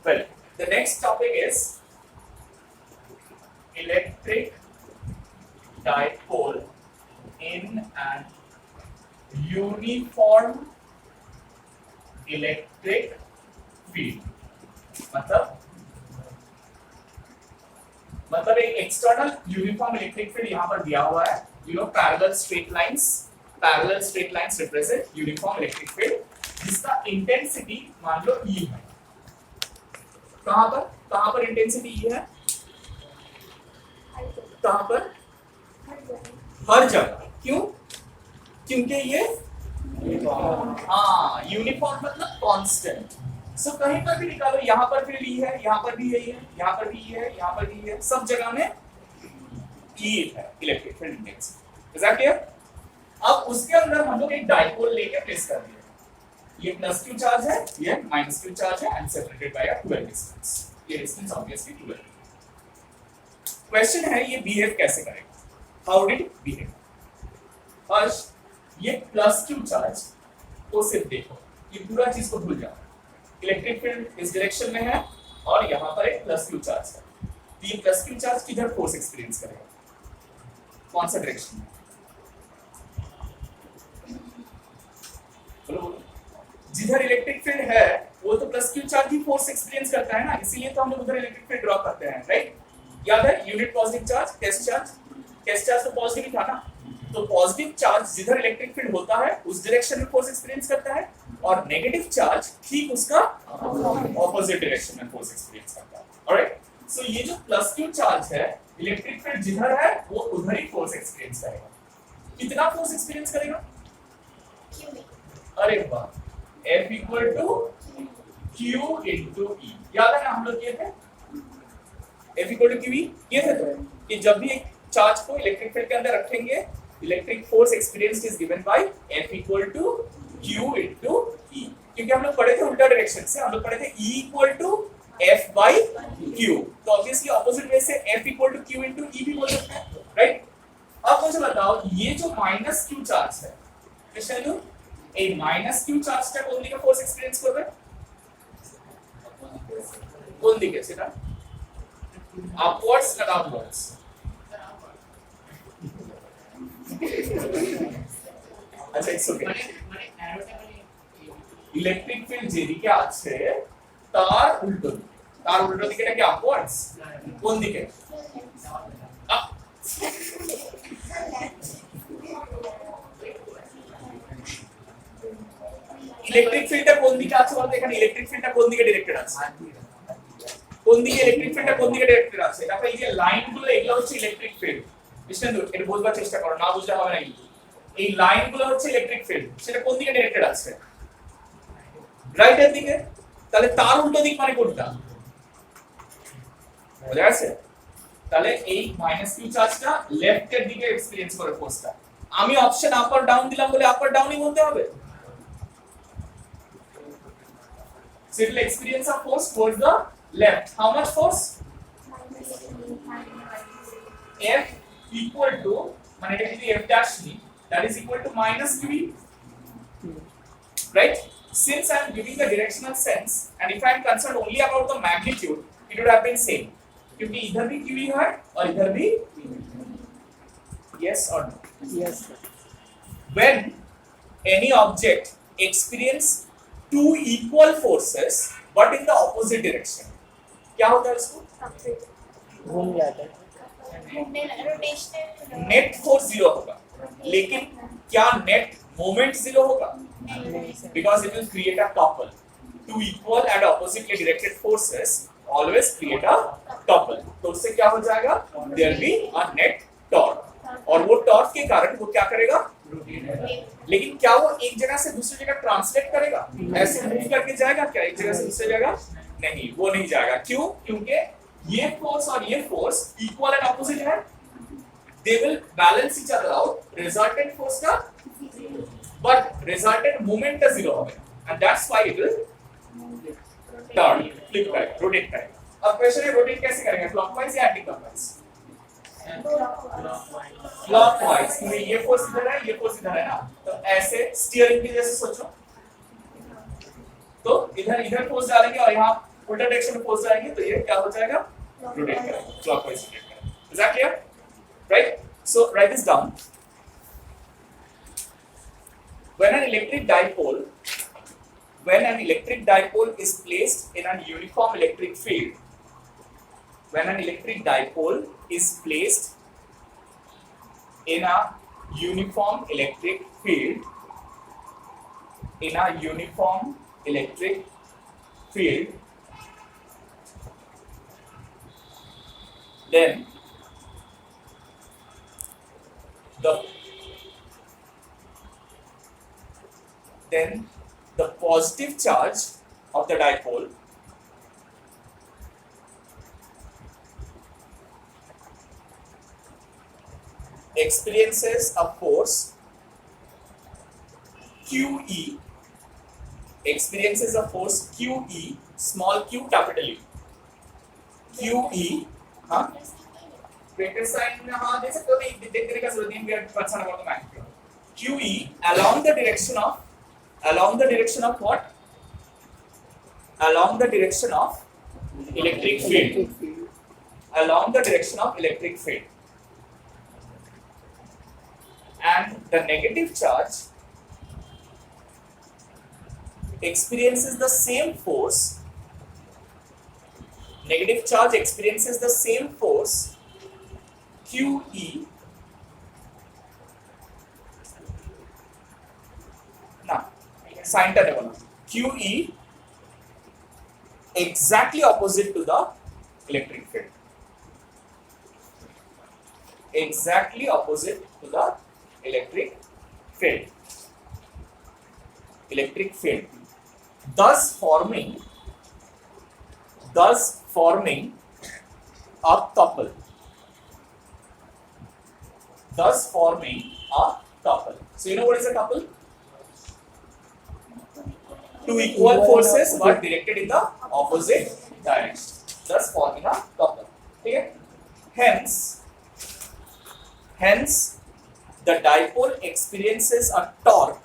Well, the next topic is electric dipole in an uniform electric field. मतलब एक external uniform electric field यहाँ पर दिया हुआ है. You know, parallel straight lines represent uniform electric field जिसका intensity मान लो E है. कहाँ पर इंटेंसिटी E है? कहाँ पर? हर जगह. क्यों? क्योंकि ये यूनिफॉर्म मतलब कांस्टेंट. सो कहीं पर भी निकालो, यहाँ पर फिर E है, यहाँ पर भी यही है, यहाँ पर भी E है, यहाँ पर भी E है, सब जगह में E है electric field index. Is that clear? अब उसके अंदर हम लोग एक डाइपोल लेके प्लेस कर दिए. ये प्लस क्यू चार्ज है, ये माइनस क्यू चार्ज है and separated by a 12 distance. ये डिस्टेंस ऑब्वियसली 12. क्वेश्चन है ये बिहेव कैसे करेगा? How did it behave? First ये प्लस क्यू चार्ज को सिर्फ देखो, ये पूरा चीज को भूल जाओ. इलेक्ट्रिक फील्ड इस डायरेक्शन में है और यहाँ पर एक प्लस क्यू चार्ज है. तो ये प्लस क्यू चार्ज किधर फोर्स एक्सपीरियंस करेगा? कौन सा डायरेक्शन में? बोलो. जिधर इलेक्ट्रिक फील्ड है वो तो प्लस क्यू चार्ज ही फोर्स एक्सपीरियंस करता है ना, इसीलिए तो हम लोग उधर इलेक्ट्रिक फील्ड ड्रॉ करते हैं. राइट? याद है unit positive charge, test charge तो पॉजिटिव ही था ना. तो पॉजिटिव चार्ज जिधर इलेक्ट्रिक फील्ड होता है उस डायरेक्शन में फोर्स एक्सपीरियंस करता है और नेगेटिव चार्ज ठीक उसका ऑपोजिट डायरेक्शन में फोर्स एक्सपीरियंस करता है. ऑलराइट? सो ये जो प्लस क्यू चार्ज है, इलेक्ट्रिक फील्ड जिधर है वो उधर ही फोर्स एक्सपीरियंस करेगा. कितना फोर्स एक्सपीरियंस करेगा? अरे वाह, F equal to Q into E. याद है ना हम लोग किए थे? F equal to QE किए थे तो कि जब भी एक चार्ज को इलेक्ट्रिक फील्ड के अंदर रखेंगे, electric force experienced is given by F equal to Q into E. क्योंकि हम लोग पढ़े थे उल्टा डायरेक्शन से, हम लोग पढ़े थे E equal to F by Q. तो ऑब्वियसली ऑपोजिट वे से F equal to Q into E भी बोल सकते हैं. राइट? अब मुझे बताओ ये जो माइनस Q चार्ज है, निश्चय এই মাইনাস কিউ চার্জটা কোন দিকে ফোর্স এক্সপেরিয়েন্স করবে? কোন দিকে সেটা? আপওয়ার্ডস না ডাউনওয়ার্ডস? আচ্ছা ইটস ওকে. মানে অ্যারোটা মানে ইলেকট্রিক ফিল্ড যেদিকে আছে তার উল্টো দিকে নাকি আপওয়ার্ডস? কোন দিকে? ইলেকট্রিক ফিল্ডটা কোন দিকে আছে বলতে, এখানে ইলেকট্রিক ফিল্ডটা কোন দিকে ডাইরেক্টেড আছে? কোন দিকে ইলেকট্রিক ফিল্ডটা কোন দিকে ডাইরেক্টেড আছে? দেখো এই যে লাইনগুলো এগুলো হচ্ছে ইলেকট্রিক ফিল্ড. বুঝছেন তো? এটা বুঝবার চেষ্টা করো, না বুঝলে হবে না. এই লাইনগুলো হচ্ছে ইলেকট্রিক ফিল্ড, সেটা কোন দিকে ডাইরেক্টেড আছে? রাইট এর দিকে. তাহলে তার উল্টো দিক মানে কোনটা? বুঝা গেছে? তাহলে এই মাইনাস কিউ চার্জটা লেফট এর দিকে এক্সপেরিয়েন্স করে ফোর্সটা. আমি অপশন আপ আর ডাউন দিলাম বলে আপ আর ডাউনই বলতে হবে. So it will experience a force towards the left. How much force? F equal to, মানে এটা যদি F dash নি, that is equal to minus QE. Right? Since I am giving the directional sense and if I am concerned only about the magnitude, it would have been same. क्योंकि इधर भी QE है और इधर भी yes or no? Yes. When any object experience two equal forces but in the opposite direction, क्या होता है इसको? घूम जाता है. नेट फोर्स जीरो होगा, लेकिन क्या नेट मोमेंट जीरो होगा? Because it will create a couple. Two equal and oppositely directed forces always create a couple. तो उससे क्या हो जाएगा? There will be a net torque. और वो टॉर्क के कारण वो क्या करेगा? लेकिन क्या वो एक जगह से दूसरी जगह ट्रांसलेट करेगा? ऐसे मूव करके जाएगा क्या एक जगह से दूसरी जगह? नहीं, वो नहीं जाएगा. क्यों? क्योंकि ये फोर्स और ये फोर्स इक्वल एंड ऑपोजिट है. They will balance each other out. Resultant force का बट रिजल्टेंट मोमेंट का जीरो होगा and that's why it will turn, flip करेगा, रोटेट करेगा. अब क्वेश्चन है रोटेट कैसे करेंगे? क्लॉकवाइज या एंटी क्लॉकवाइज? क्लॉकवाइज. ये फोर्स इधर है, ये फोर्स इधर है ना, तो ऐसे स्टीयरिंग के जैसे सोचो. तो इधर फोर्स डालेंगे और यहाँ उल्टा डायरेक्शन में फोर्स जाएंगे तो ये क्या हो जाएगा, रोटेट करेगा, क्लॉकवाइज रोटेट करेगा. Is that clear? Right. So right this down. When an electric dipole is placed in a uniform electric field, when an electric dipole is placed in a uniform electric field, then the positive charge of the dipole experiences a force QE, small q capital E, QE. हाँ vector sign में हाँ देख सकते हो, देखने का जरूरत नहीं है, concern about the magnitude. QE along the direction of what? Along the direction of electric field. And the negative charge experiences the same force. QE ना साइन टा देखो ना, QE exactly opposite to the electric field. Thus forming a couple. So you know what is a couple? Two equal forces but directed in the opposite direction, thus forming a couple. Okay? Hence the dipole experiences a torque.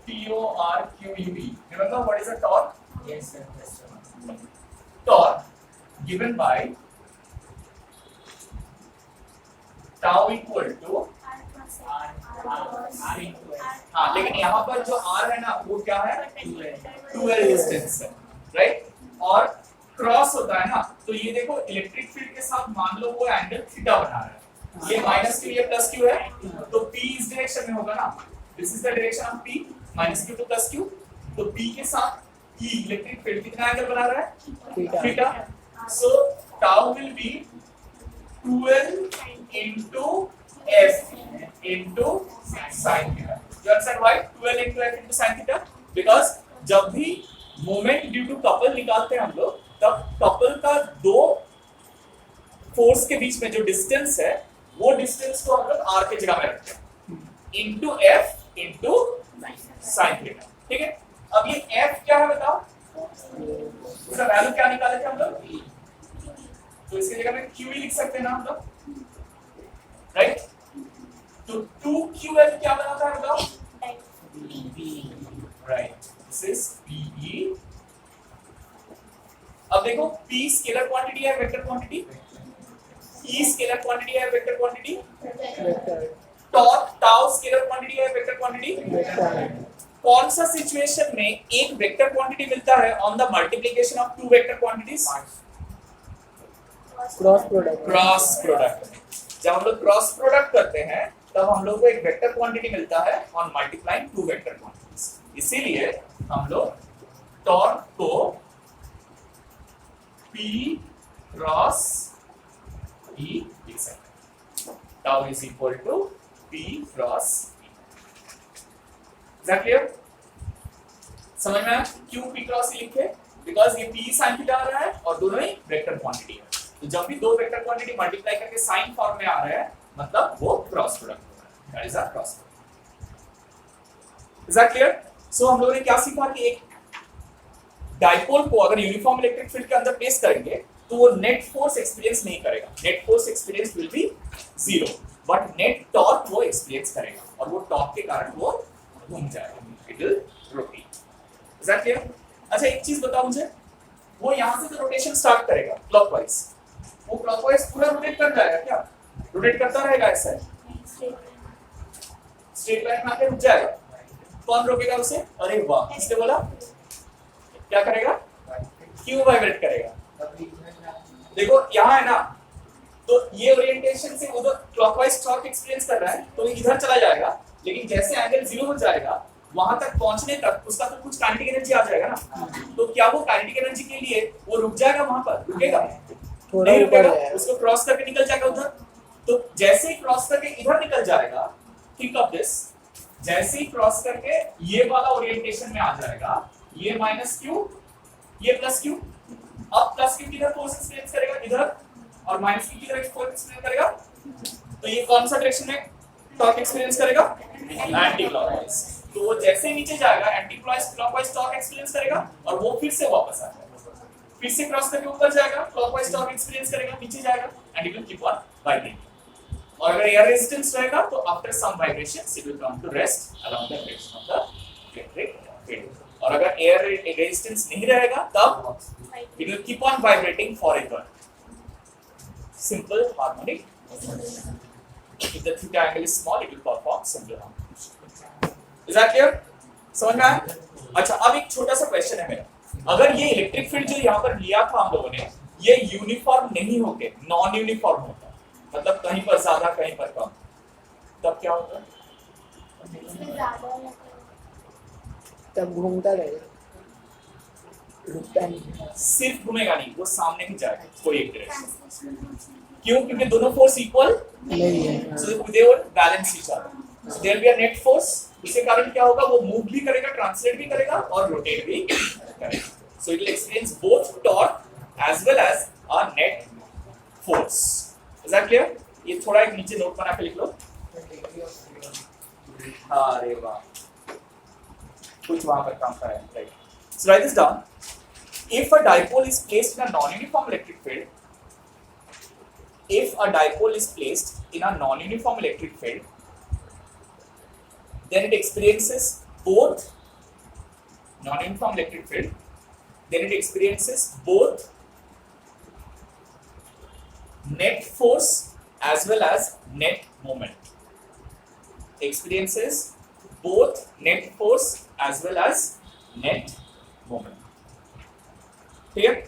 TORQUE. Remember what is a torque? Yes, sir. Torque given by tau equal to हाँ, लेकिन यहाँ पर जो R है ना वो क्या है, 2L डिस्टेंस है, राइट. और क्रॉस होता है ना, तो ये देखो इलेक्ट्रिक फील्ड के साथ मान लो वो एंगल थीटा बना रहा है, ये -q ये +q है, तो P इस डायरेक्शन में होगा ना, this is the direction of P, -q to +q, तो P के साथ E इलेक्ट्रिक फील्ड कितना एंगल बना रहा है, theta. So tau will be 2L into F into sin theta. You understand why 2L into F into sin theta? Because जब भी moment due to couple निकालते हैं हम लोग, तब कपल का दो फोर्स के बीच में जो डिस्टेंस है, वो डिस्टेंस को हम लोग R के जगह में रखते हैं, into F into sin theta. ठीक है. अब ये F क्या है बताओ, उसका वैल्यू क्या निकाले थे हम लोग, तो इसकी जगह में QE लिख सकते हैं ना हम लोग, राइट. तो 2QL क्या बनाता है बताओ, राइट, दिस इज PE. अब देखो P स्केलर क्वांटिटी है, vector quantity, E scalar quantity है, vector quantity, torque tau scalar quantity है, वेक्टर क्वांटिटी. कौन सा सिचुएशन में एक वेक्टर क्वांटिटी मिलता है on the multiplication of two vector quantities, cross product. जब हम लोग क्रॉस प्रोडक्ट करते हैं तब हम लोग को एक वेक्टर क्वांटिटी मिलता है on multiplying to vector quantities. इसीलिए हम लोग टॉर्क को P क्रॉस E लिख सकते हैं. Tau is equal to P cross E. Is that clear? समझ में आया क्यों P क्रॉस E लिखे? बिकॉज ये P sin थीटा आ रहा है और दोनों ही वेक्टर क्वांटिटी है. तो जब भी दो वेक्टर क्वांटिटी मल्टीप्लाई करके साइन फॉर्म में आ रहे हैं, मतलब वो क्रॉस प्रोडक्ट हो रहा है. That is a cross product. Is that clear? So हम लोगों ने क्या सीखा कि एक डाइपोल को अगर यूनिफॉर्म इलेक्ट्रिक फील्ड के अंदर प्लेस करेंगे तो वो नेट फोर्स एक्सपीरियंस नहीं करेगा, net force experience will be 0, but net torque वो एक्सपीरियंस करेगा और वो टॉर्क के कारण वो घूम जाएगा, it will rotate. Is that clear? अच्छा एक चीज बताओ मुझे, वो यहां से तो रोटेशन स्टार्ट करेगा क्लॉकवाइज, वो क्लॉकवाइज पूरा रोटेट कर जाएगा क्या? रोटेट करता रहेगा ऐसा, स्ट्रेट लाइन में आके रुक जाएगा। कौन रोकेगा उसे? अरे वाह, किसने बोला? क्या करेगा? क्यों वाइब्रेट करेगा? देखो यहाँ है ना, तो ये ओरिएंटेशन से उधर क्लॉकवाइज टॉर्क एक्सपीरियंस कर रहा है, तो इधर चला जाएगा, लेकिन जैसे एंगल 0 हो जाएगा वहां तक पहुंचने तक उसका तो कुछ काइनेटिक एनर्जी आ जाएगा ना, तो क्या वो काइनेटिक एनर्जी के लिए वो रुक जाएगा वहां पर? रुकेगा? नहीं रुकेगा, उसको क्रॉस करके निकल जाएगा उधर। तो जैसे ही क्रॉस करके इधर निकल जाएगा, थिंक ऑफ दिस, जैसे ही क्रॉस करके ये वाला ओरिएंटेशन में आ जाएगा, ये माइनस क्यू, ये प्लस क्यू, अब प्लस क्यू किधर फोर्स एक्सपीरियंस करेगा? इधर, और माइनस क्यू किधर फोर्स एक्सपीरियंस करेगा? तो ये कौन सा डायरेक्शन में टॉर्क एक्सपीरियंस करेगा? Anti clockwise. तो वो जैसे ही नीचे जाएगा एंटी क्लॉकवाइज टॉर्क एक्सपीरियंस करेगा और वो फिर से वापस आ जाएगा, फिर से क्रॉस करके ऊपर जाएगा, क्लॉकवाइज टॉर्क एक्सपीरियंस करेगा, नीचे जाएगा and it will keep on vibrating. और अगर एयर रेजिस्टेंस रहेगा तो after some vibrations it will come to rest along the direction of the electric field. और अगर एयर रेजिस्टेंस नहीं रहेगा तब it will keep on vibrating forever. Simple harmonic. If the theta angle is small, it will perform simple harmonic. Is that clear? समझ में आया? अच्छा अब एक छोटा सा क्वेश्चन है मेरा, अगर ये इलेक्ट्रिक फील्ड जो यहाँ पर लिया था हम लोगों ने, ये यूनिफॉर्म नहीं होके नॉन यूनिफॉर्म होता, मतलब कहीं पर ज्यादा कहीं पर कम, तब क्या होता? तब घूमता रहेगा, रुकता नहीं। सिर्फ घूमेगा नहीं, वो सामने ही जाएगा कोई एक डायरेक्शन। क्यों? क्योंकि दोनों फोर्स इक्वल नहीं है, so they would balance each other, so there will be a net force। इसके कारण क्या होगा? वो मूव भी करेगा, ट्रांसलेट भी करेगा और रोटेट भी करेगा, so it will experience both torque as well as a net force। is that clear? ये थोड़ा एक नीचे नोट बना के लिख लो। अरे वाह, कुछ वहां पर काम कर रहा है, right. so write this down, if a dipole is placed in a non-uniform electric field, if a dipole is placed in a non-uniform electric field, then it experiences both non-uniform electric field, then it experiences both net force as well as net moment. Experiences both net force as well as net moment. Clear?